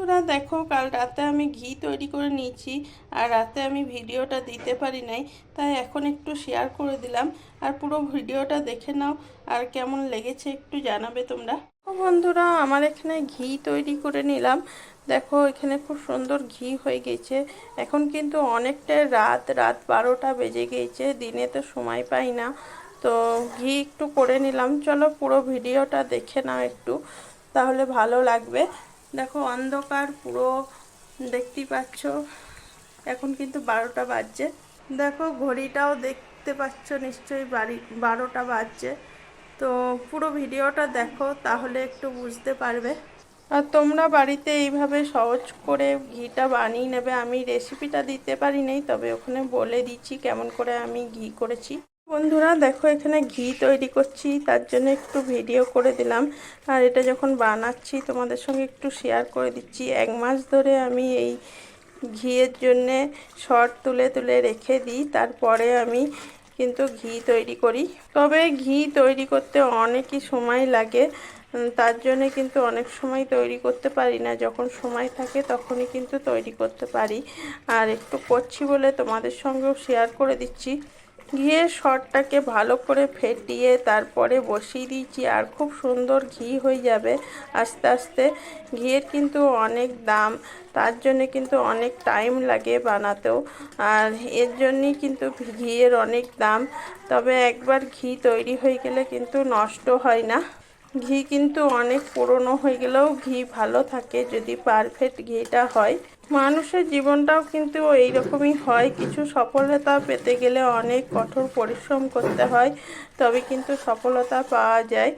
বন্ধুরা দেখো, কাল রাতে আমি ঘি তৈরি করে নিয়েছি আর রাতে আমি ভিডিওটা দিতে পারি নাই, তাই এখন একটু শেয়ার করে দিলাম। আর পুরো ভিডিওটা দেখে নাও আর কেমন লেগেছে একটু জানাবে তোমরা। বন্ধুরা আমার এখানে ঘি তৈরি করে নিলাম। দেখো এখানে খুব সুন্দর ঘি হয়ে গেছে। এখন কিন্তু অনেকটা রাত 12টা বেজে গিয়েছে, দিনে তো সময় পাই না, তো ঘি একটু করে নিলাম। চলো পুরো ভিডিওটা দেখে নাও একটু, তাহলে ভালো লাগবে। দেখো অন্ধকার পুরো, দেখতেই পাচ্ছ এখন কিন্তু 12টা বাজছে। দেখো ঘড়িটাও দেখতে পাচ্ছ নিশ্চয়ই, 12টা বাজছে। তো পুরো ভিডিওটা দেখো তাহলে একটু বুঝতে পারবে। আর তোমরা বাড়িতে এইভাবে সহজ করে ঘিটা বানিয়ে নেবে। আমি রেসিপিটা দিতে পারি নাই, তবে ওখানে বলে দিচ্ছি কেমন করে আমি ঘি করেছি। বন্ধুরা দেখো এখানে ঘি তৈরি করছি, তার জন্য একটু ভিডিও করে দিলাম। আর এটা যখন বানাচ্ছি তোমাদের সঙ্গে একটু শেয়ার করে দিচ্ছি। 1 মাস ধরে আমি এই ঘিয়ের জন্যে শর্ট তুলে তুলে রেখে দিই, তারপরে আমি কিন্তু ঘি তৈরি করি। তবে ঘি তৈরি করতে অনেকই সময় লাগে, তার জন্যে কিন্তু অনেক সময় তৈরি করতে পারি না। যখন সময় থাকে তখনই কিন্তু তৈরি করতে পারি। আর একটু করছি বলে তোমাদের সঙ্গেও শেয়ার করে দিচ্ছি। ঘিয়ের সরটাকে ভালো করে ফেটিয়ে তারপরে বসিয়ে দিয়েছি, আর খুব সুন্দর ঘি হয়ে যাবে আস্তে আস্তে। ঘিয়ের কিন্তু অনেক দাম, তার জন্যে কিন্তু অনেক টাইম লাগে বানাতেও, আর এর জন্যই কিন্তু ঘিয়ের অনেক দাম। তবে একবার ঘি তৈরি হয়ে গেলে কিন্তু নষ্ট হয় না। ঘি কিন্তু অনেক পুরনো হয়ে গেলেও ঘি ভালো থাকে যদি পারফেক্ট ঘিটা হয়। মানুষের জীবনটাও কিন্তু এইরকমই হয়, কিছু সফলতা পেতে গেলে অনেক কঠোর পরিশ্রম করতে হয়, তবে কিন্তু সফলতা পাওয়া যায়।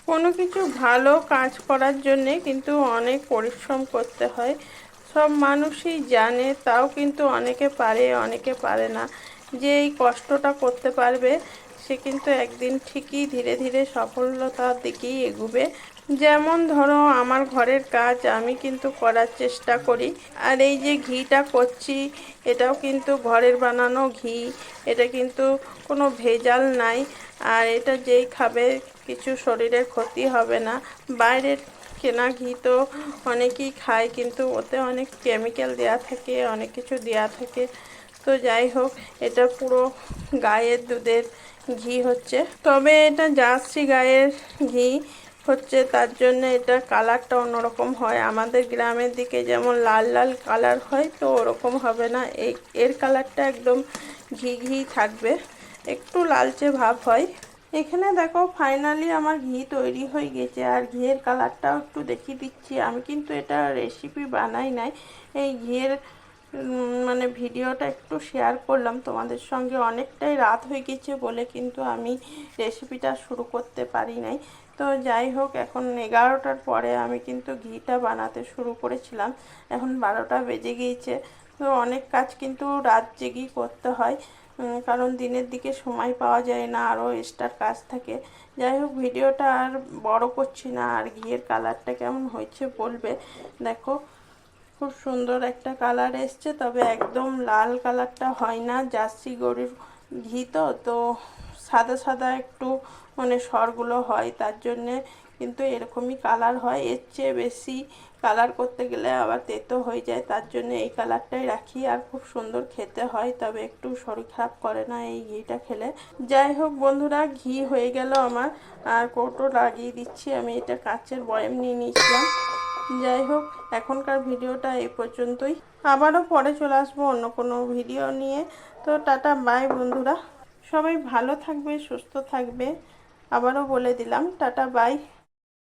কোনো কিছু ভালো কাজ করার জন্যে কিন্তু অনেক পরিশ্রম করতে হয়, সব মানুষই জানে, তাও কিন্তু অনেকে পারে অনেকে পারে না। যে এই কষ্টটা করতে পারবে সে কিন্তু একদিন ঠিকই ধীরে ধীরে সফলতার দিকেই এগোবে। যেমন ধরো আমার ঘরের কাজ আমি কিন্তু করার চেষ্টা করি। আর এই যে ঘিটা করছি এটাও কিন্তু ঘরের বানানো ঘি, এটা কিন্তু কোনো ভেজাল নাই। আর এটা যেই খাবে কিছু শরীরের ক্ষতি হবে না। বাইরের কেনা ঘি তো অনেকেই খায়, কিন্তু ওতে অনেক কেমিক্যাল দেওয়া থাকে, অনেক কিছু দেওয়া থাকে। তো যাই হোক, এটা পুরো গায়ের দুধের ঘি হচ্ছে, তবে এটা জার্সি গায়ের ঘি হচ্ছে, তার জন্য এটা কালারটা অন্যরকম হয়। আমাদের গ্রামের দিকে যেমন লাল লাল কালার হয়, তো ওরকম হবে না। এর কালারটা একদম ঘি ঘি থাকবে, একটু লালচে ভাব হয়। এখানে দেখো ফাইনালি আমার ঘি তৈরি হয়ে গেছে, আর ঘিয়ের কালারটাও একটু দেখিয়ে দিচ্ছি। আমি কিন্তু এটা রেসিপি বানাই নাই, এই ঘিয়ের মানে ভিডিওটা একটু শেয়ার করলাম তোমাদের সঙ্গে। অনেকটাই রাত হয়ে গেছে বলে কিন্তু আমি রেসিপিটা শুরু করতে পারি নাই। তো যাই হোক, এখন 11টার পরে আমি কিন্তু ঘিটা বানাতে শুরু করেছিলাম, এখন 12টা বেজে গিয়েছে। তো অনেক কাজ কিন্তু রাত জেগেই করতে হয়, কারণ দিনের দিকে সময় পাওয়া যায় না, আরও এক্সট্রা কাজ থাকে। যাই হোক, ভিডিওটা আর বড় করছি না। আর ঘিয়ের কালারটা কেমন হয়েছে বলবে। দেখো খুব সুন্দর একটা কালার এসছে, তবে একদম লাল কালারটা হয় না, জার্সি গরুর ঘি তো তো সাদা সাদা একটু মানে সরগুলো হয়, তার জন্যে কিন্তু এরকমই কালার হয়। এর চেয়ে বেশি কালার করতে গেলে আবার তেতো হয়ে যায়, তার জন্য এই কালারটাই রাখি। আর খুব সুন্দর খেতে হয়, তবে একটু শরীর খারাপ করে না এই ঘিটা খেলে। যাই হোক বন্ধুরা, ঘি হয়ে গেল আমার, আর কৌটো লাগিয়ে দিচ্ছি। আমি এটা কাচের বয়াম নিয়ে নিয়েছিলাম। যাই হোক, এখনকার ভিডিওটা এই পর্যন্তই, আবারও পরে চলে আসবো অন্য কোনো ভিডিও নিয়ে। তো টাটা বাই বন্ধুরা, সবাই ভালো থাকবে, সুস্থ থাকবে। আবারও বলে দিলাম টাটা বাই।